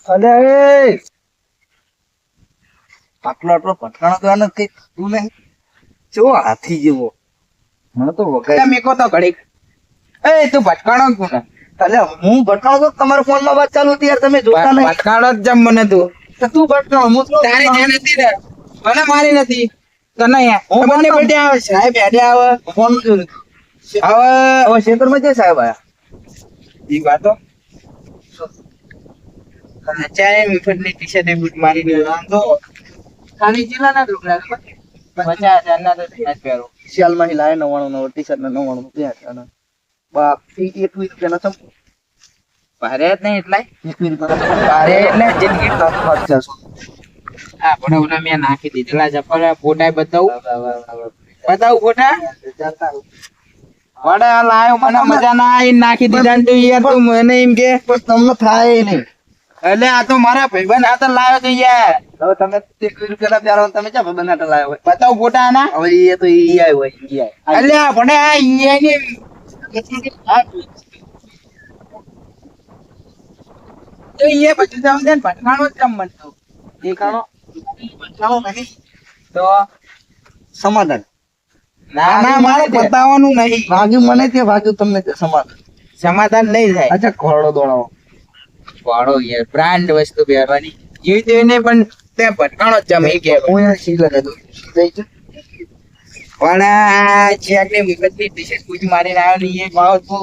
અલે આટલો ભટકાણો તો આને કઈ તું નહીં જો હાથી જેવો મને તો વગાઈ મેકો તો ઘડીક એ તું ભટકાણો કોને અલે હું ભટકાણો તો તમારા ફોન માં વાત ચાલુ હતી યાર તમે જોતા નહીં ભટકાણો જ જમ મને તું તો તું ભટકાણો હું તો તારી જ્યાં નથી ને મને મારી નથી તને હું બંને પેટે આવે સાહેબ હેડે આવે ફોન જોયું હવે હવે ક્ષેત્રમાં જે સાહેબ આયા ઈ વાતો ચાય મીઠની ટી-શર્ટ બૂટ મારીને તો ખાલી જિલ્લા ના ઢોકળા 50,000 ના તો જ પહેરો શિયાળમાં લાય 99 ટી શર્ટ ને 99 ત્યાં બાપ 21 રૂપિયાના ચંપુ ભારે જ નહીં એટલાય 21 રૂપિયાના ભારે એટલે જિંદગી ખર્ચા છો આ પણ ઓલા મેં નાખી દીધેલા ચપ્પલ ફોટા બતાવું ફોટા વડે લાયો મને મજા ના આવી નાખી દીધા ને તું યાર તું મને એમ કે પણ તમને થાય નહીં એટલે આ તો મારા ભાઈબંધ આ તો લાયો તો યાર હવે તમે 21 રૂપિયાના પ્યારા તમે ચા બનાટા લાવ્યો હોય બતાવ ફોટા આના હવે એ તો ઈ આય હોય ઈ આય એટલે આ પણ આ ઈ ની તો ઈ બધું જાવ દે ભટકાણો જ જમ મન તો દેખાણો બચાવો નહીં તો સમાધાન ના ના મારે બતાવવાનું નહીં ભાગ્યું મને તે ભાગ્યું તમને તે સમાધાન સમાધાન નહીં થાય અચ્છા ઘોડો દોડાવો વાળો યાર બ્રાન્ડ વસ્તુ પહેરવાની જેવી તેવી નહીં પણ તે ભટકાણો જ જમ એ કે હું યાર શી લગે દઉં જઈ છે પણ આ ચેકની વિગતની ટી-શર્ટ કૂચ મારીને આવ્યો ને એ ભાવ તો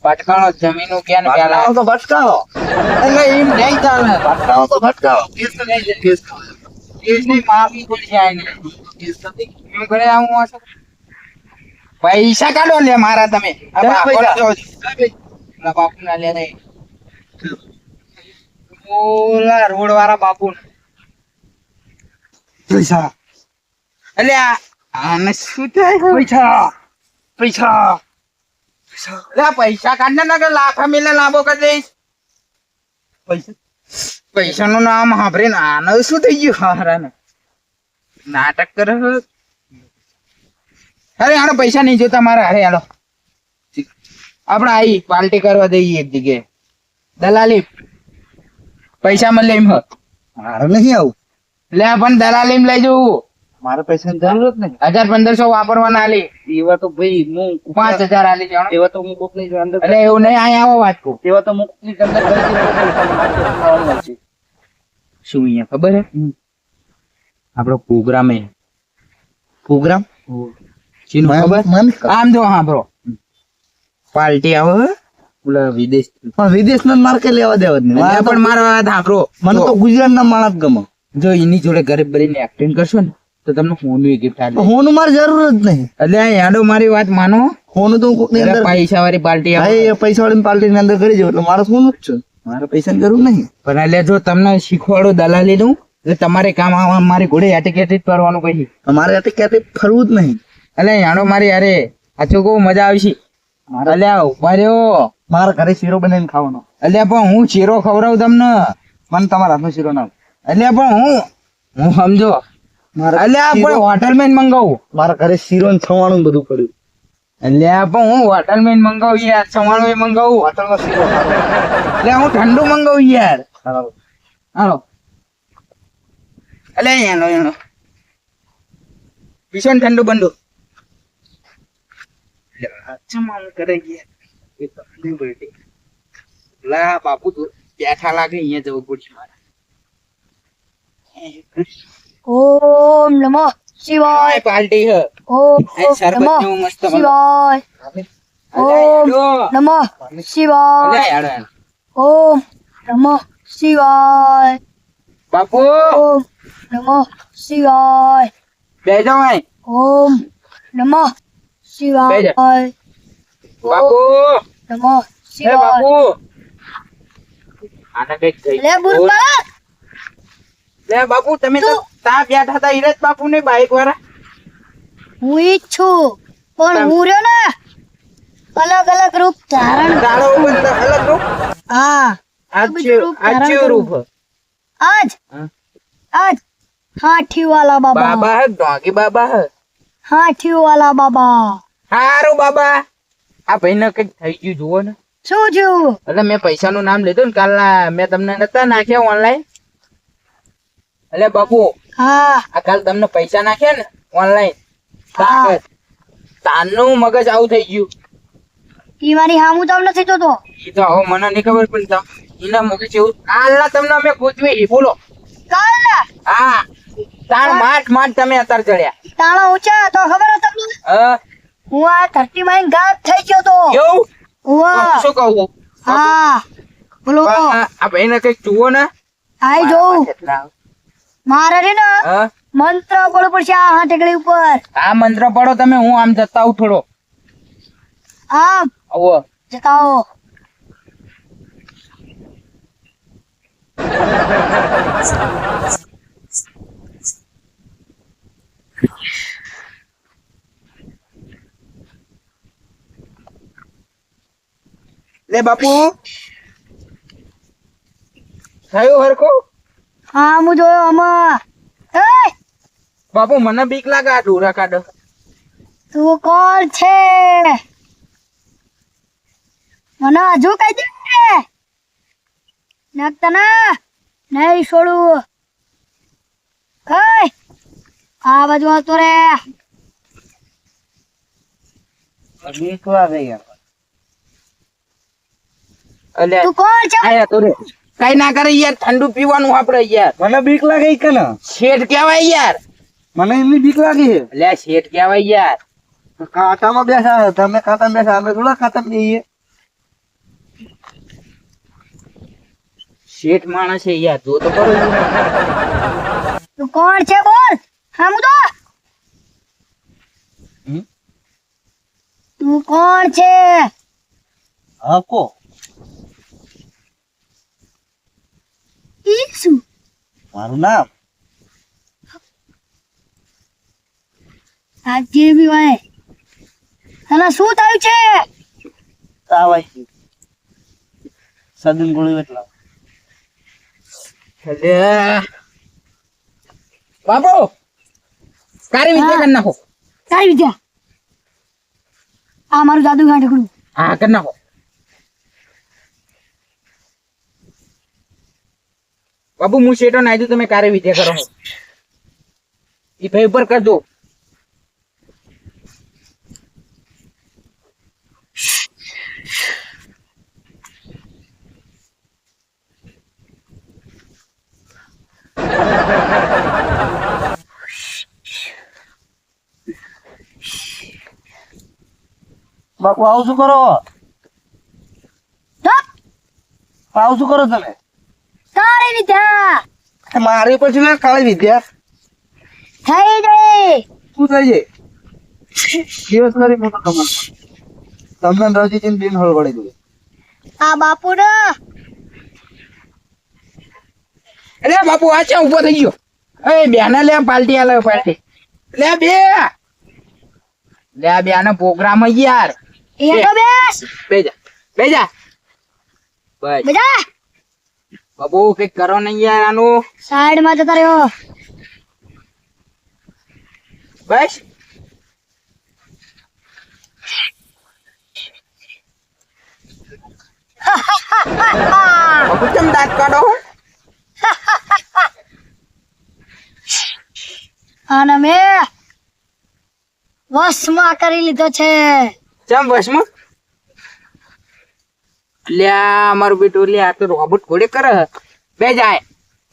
ભટકાણો જમીનું કે ને પેલા ભટકાવો તો ભટકાવો એટલે એમ નહીં ચાલે ભટકાવો તો ભટકાવો કેસ તો નહીં જાય કેસ કેસની માફી કોઈ છે નહીં કેસ નથી એમ કરે આવું હશે પૈસા કાઢો લે મારા તમે આ ક્યાં પૈસા? બાપુ જો ના બાપુ ના લે નહીં ઓલા રોડ વાળા બાપુ પૈસા એટલે આને શું થાય પૈસા પૈસા લે પૈસા કાઢને ના કે લાખા મિલે લાંબો કરી દઈશ પૈસા પૈસા નું નામ સાંભળીને આને શું થઈ ગયું હારાને નાટક કરે છે. અરે આનો પૈસા નહીં જોતા મારા અરે હાલો આપણે આઈ પાર્ટી કરવા જઈએ એક જગ્યાએ દલાલી પૈસા મળે એમ હ. મારે નહીં આવું લે પણ દલાલી લઈ જવું મારે પૈસાની જરૂર જ નહીં 1,500 વાપરવાના આલી એવા તો ભાઈ હું 5,000 આલી જવાનું એવા તો હું કોકની અંદર એટલે એવું નહીં અહીંયા આવો વાત કહું એવા તો હું કોકની અંદર શું અહીંયા ખબર હે આપણો પ્રોગ્રામ હે પ્રોગ્રામ શીનું ખબર મન આમ જો હા બ્રો પાર્ટી આવે ઓલા વિદેશ પણ વિદેશના માર કે લેવા દેવા જ નહીં એટલે પણ મારો વાત સાંભળો મને તો ગુજરાતના માણસ ગમે જો એની જોડે ગરીબ બનીને એક્ટિંગ કરશો ને તો તમને ફોનનું ગિફ્ટ આલે હોનું મારે જરૂર જ નહીં એટલે યાડો મારી વાત માનો હોનું તો હું કોકની અંદર પૈસા વાળી પાર્ટી હા આવે એ પૈસા વાળી પાર્ટીની અંદર કરી જાવ એટલે મારે શું જ છે મારે પૈસાની જરૂર નહીં પણ એટલે જો તમને શીખવાડો દલાલી નું એટલે તમારે કામ મારી ઘોડે એટીકેટી કરવાનું પછી મારે એટલે ક્યાંથી ફરવું જ નહીં એટલે યાડો મારી અરે આ છોકરો મજા આવશે એટલે ઉભા રહ્યો મારા ઘરે શીરો બનાવીને ખાવાનો એટલે પણ હું શીરો ખવડાવું તમને મને તમારા હાથનો શીરો ના એટલે પણ હું સમજો એટલે આ પણ હોટલ માં મંગાવું મારા ઘરે શીરો ને છવાણું બધું પડ્યું એટલે આ પણ હું હોટલ માં મંગાવું યાર સવાણું એ મંગાવું હોટલમાં શીરો એટલે હું ઠંડુ મંગાવું યાર ખાવાનો હાલો એટલે એનો પીશો ને ઠંડુ બંડુ કરે યાર એ તો નહીં બોલતી લા બાપુ તું બેઠા લાગે અહીંયા જવું પડશે મારે ઓમ નમઃ શિવાય પાર્ટી હે ઓમ શરબત નમઃ જેવું મસ્ત શિવાય ઓમ નમઃ શિવાય ઓમ નમઃ શિવાય બાપુ ઓમ નમઃ શિવાય બેજો ભાઈ ઓમ નમઃ શિવાય બાપુ નમઃ એ શિવાય બાપુ આને કઈક થઈ લે બુરબા લે બાપુ તમે તો તા બેઠા હતા ઈરજ બાપુ ને બાઈક વાળા હું ઈ જ છું પણ હું રહ્યો ને અલગ અલગ રૂપ ધારણ દાડો ઉપર અલગ રૂપ હા આજ રૂપ આજ હા. આજ હાથી વાલા બાબા બાબા હે ડોંગી બાબા હે હાથી વાલા બાબા હારું બાબા આ ભાઈ ને કઈક થઈ ગયું જુઓ ને શું થયું? એટલે મેં પૈસાનું નામ લીધું ને કાલના, મેં તમને નતા નાખ્યા ઓનલાઈન. એટલે બાપુ હા આ કાલ તમને પૈસા નાખ્યા ને ઓનલાઈન, હા. તારનું મગજ આવું થઈ ગયું. ઈ મારી હામું તો નથી જોતો. ઈ તો હવે મને નહીં ખબર પણ એના મગજ એવું કાલના તમને અમે ગોતવી બોલો. કાલના હા તાર માઠ તમે અત્યારે ચડ્યા. તાળા ઊંચા તો ખબર હતી તમને? હા હું આ ધરતી માં ગાયબ થઈ ગયો તો. કેવું? ઉવ્વ. શું કહું? હા બોલો. આ ભાઈને કઈક જુઓ ને. આઈ જોઉં. મારે રે ને હા મંત્ર પડવું પડશે આ હાથેકડી ઉપર. આ મંત્ર પડો તમે, હું આમ જતા આવું થોડો. આમ આવો જતાઓ. લે બાપુ થયું હરખું? હા હું જોયો આમાં. એ બાપુ મને બીક લાગે આ ઢોરા કાઢો. તું કોણ છે? મને હજુ કઈ દે. નાખતા નહીં છોડું. એ આ બાજુ આવતો રે. બીક લાગે યાર. અલે તું કોણ છે? આયા તો રે. કઈ ના કરે યાર, ઠંડુ પીવાનું આપડે યાર. મને બીક લાગે ઈ કને. શેઠ કહેવાય યાર. મને એમની બીક લાગે છે. લે શેઠ કહેવાય યાર. ખાતામાં બેસા, તમે ખાતામાં બેસા, અમે થોડા ખાતામાં જઈએ. શેઠ માણસ છે યાર, જો તો કરો. તું કોણ છે બોલ. હા હું તો. હમ? તું કોણ છે? હકો ઈ શું? મારું નામ આ જે બી હોય તને શું થયું છે? તાવ આવી ગયું. સદન ગોળી એટલા અલે બાપુ કારી વિદ્યા કરી નાખો. તારી વિદ્યા. આ મારું જાદુ ગાંઠકડું. હા કરી નાખો. બાપુ હું શેઠો નાઈ દઉં, તમે કારી વિદ્યા કરો. ઈ ભાઈ ઉપર કરજો. બાપુ આવું શું કરો? ધપ. આવું શું કરો તમે? તારી વિદ્યા મારી પછી ના કાળી વિદ્યા થઈ ગઈ. શું થઈ જાય? દિવસ કરી મોટો કમાલ તમને રજીજીને બેન હળવડી દઉં. આ બાપુ ને અરે બાપુ આ ચા ઉભો થઈ ગયો. એ બેના લે પાર્ટી આલે પાર્ટી. લે બે આનો પ્રોગ્રામ યાર. એ તો બેસ. બેજા બસ બેજા બાપુ કઈક કરો ને યાર આનું. સાઈડ માં જતા રહ્યો. બસ બાપુ કેમ દાંત કાઢો? અને મેં વશમાં કરી લીધો છે. ચમ બસમાં? લ્યા અમારું બેટું લે આ તો રોબોટ ઘોડે કરે. બે જાય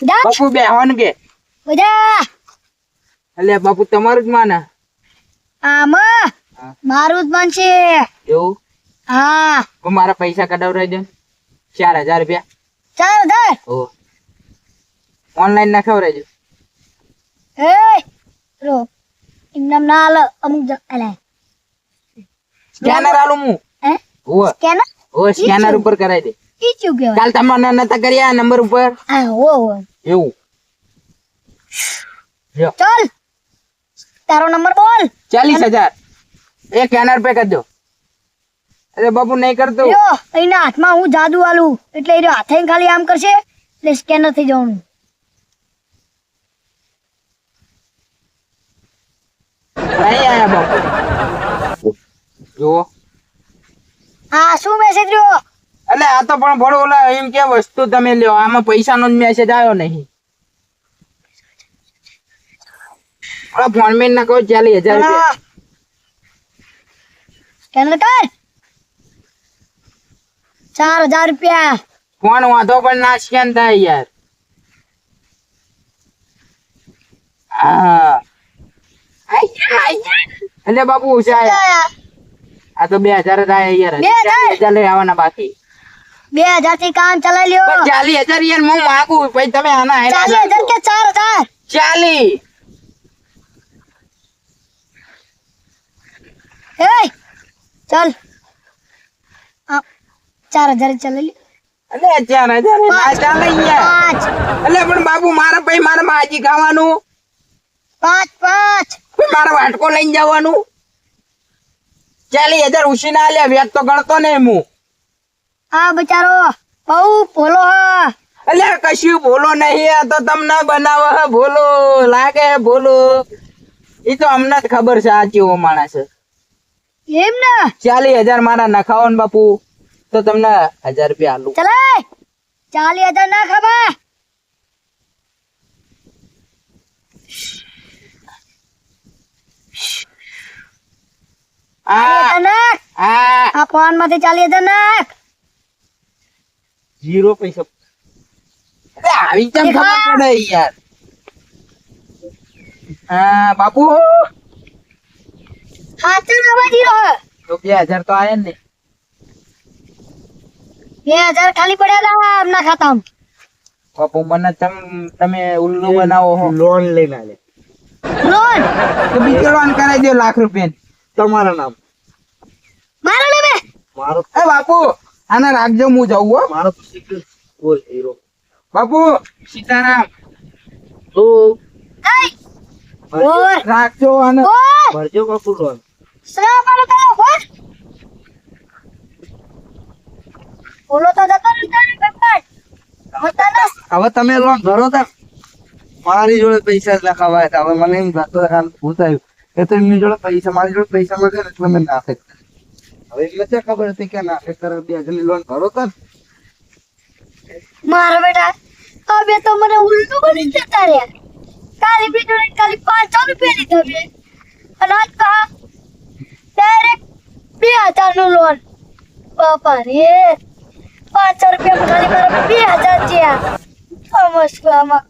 જા બાપુ બે હોન કે. બેજા એટલે બાપુ તમારું જ માને. આમાં મારું જ મન છે. એવું? હા તો મારા પૈસા કઢાવરાઈ દે 4000 રૂપિયા. ચાલ ધર. ઓ ઓનલાઈન ના ખવરાઈ દે. એ રો ઇનામ ના આલે અમુક અલે સ્કેનર આલું હું. હે ઓ કેના ઓ સ્કેનર ઉપર કરાઈ દે. ઈ ચૂ કેવા. કાલ તમને નતા કર્યા નંબર ઉપર. આ ઓ એવું જો ચાલ તારો નંબર બોલ. 40000 એક સ્કેનર પે કરી દો. અરે બાપુ નહીં કરતો. યો એના હાથમાં હું જાદુ આલું એટલે એ હાથે ખાલી આમ કરશે એટલે સ્કેનર થઈ જવાનું. નહીં આયા બાપુ. જો આ શું મેસેજ રહ્યો? એટલે આ તો પણ ભણો ઓલા એમ કે વસ્તુ તમે લ્યો, આમાં પૈસાનો જ મેસેજ આવ્યો નહીં. ઓલા ફોનમેન ના કહો 40,000 રૂપિયા. સ્કેનર કર 4,000 રૂપિયા. ફોન વાંધો પણ ના સ્કેન થાય યાર. હા એટલે બાપુ ઓછા આયા. આ તો 2,000 થાય યાર. 2,000 લઈ આવવાના બાકી. 2,000 થી કામ ચલાવી લ્યો. 40,000 યાર હું માગું પછી તમે આના 40,000 કે 4,000? 40. એ ચાલ 4,000 ચલાવી લ્યો. એટલે 4,000 ના ચાલે યાર. 5 એટલે પણ બાપુ મારા પછી મારા માજી ખાવાનું, 5 પછી મારા વાટકો લઈને જવાનું. 40,000 ઉછી ના લે, વ્યાજ તો ગણતો નહીં હું. આ બચારો બહુ ભોલો હ. એટલે કશું ભૂલો નહીં, આ તો તમને બનાવે હે ભૂલો, લાગે હે ભૂલો. એ તો અમને જ ખબર છે આ કેવો માણસ છે. એમ ને 40,000 મારા નખાવો ને બાપુ તો તમને 1,000 રૂપિયા આલું. ચલાય 40,000 ના ખબર. આ નાખ આ ફોન માંથી 40,000 નાખ. 0 પૈસા. અરે આવી કેમ ખબર પડે યાર. હા બાપુ હાથે નવા જીરો હ. તો 2,000 તો આયા ને. 2,000 ખાલી પડ્યા હતા આમના ખાતામાં. બાપુ મને તમે ઉલ્લુ બનાવો હો. લોન લઈને આલે લોન તો બીજો લોન કરાવી દો લાખ રૂપિયા. તમારા નામ. મારો લેવે. મારો એ બાપુ આને રાખજો, હું જાઉં હો. મારો તો સિક્કલ બોલ હીરો. બાપુ સીતારામ. તો એય ઓર રાખજો આને. ઓર ભરજો બાપુ લોન. સરા પર તો ઓર બોલો તો જતો નથી પેપર હોતા ન. હવે તમે લોન ભરો તા. મારી જોડે પૈસા જ લખાવાય હતા. હવે મને એમ થતો પૂછાયું કે તો એમની જોડે પૈસા, મારી જોડે પૈસા મળે ને એટલે મેં નાખે. હવે એટલે ક્યાં ખબર હતી કે નાખે કરે 2,000 ની લોન ભરો તા ને. મારા બેટા હવે તો મને ઉલટું બની જતા રહ્યા. કાલી બીજોડે ખાલી 500 રૂપિયા લીધા બે અને આજ તો ડાયરેક્ટ 2,000 નું લોન. બાપા રે 500 રૂપિયા ખાલી મારા 2,000 થયા. સમજવામાં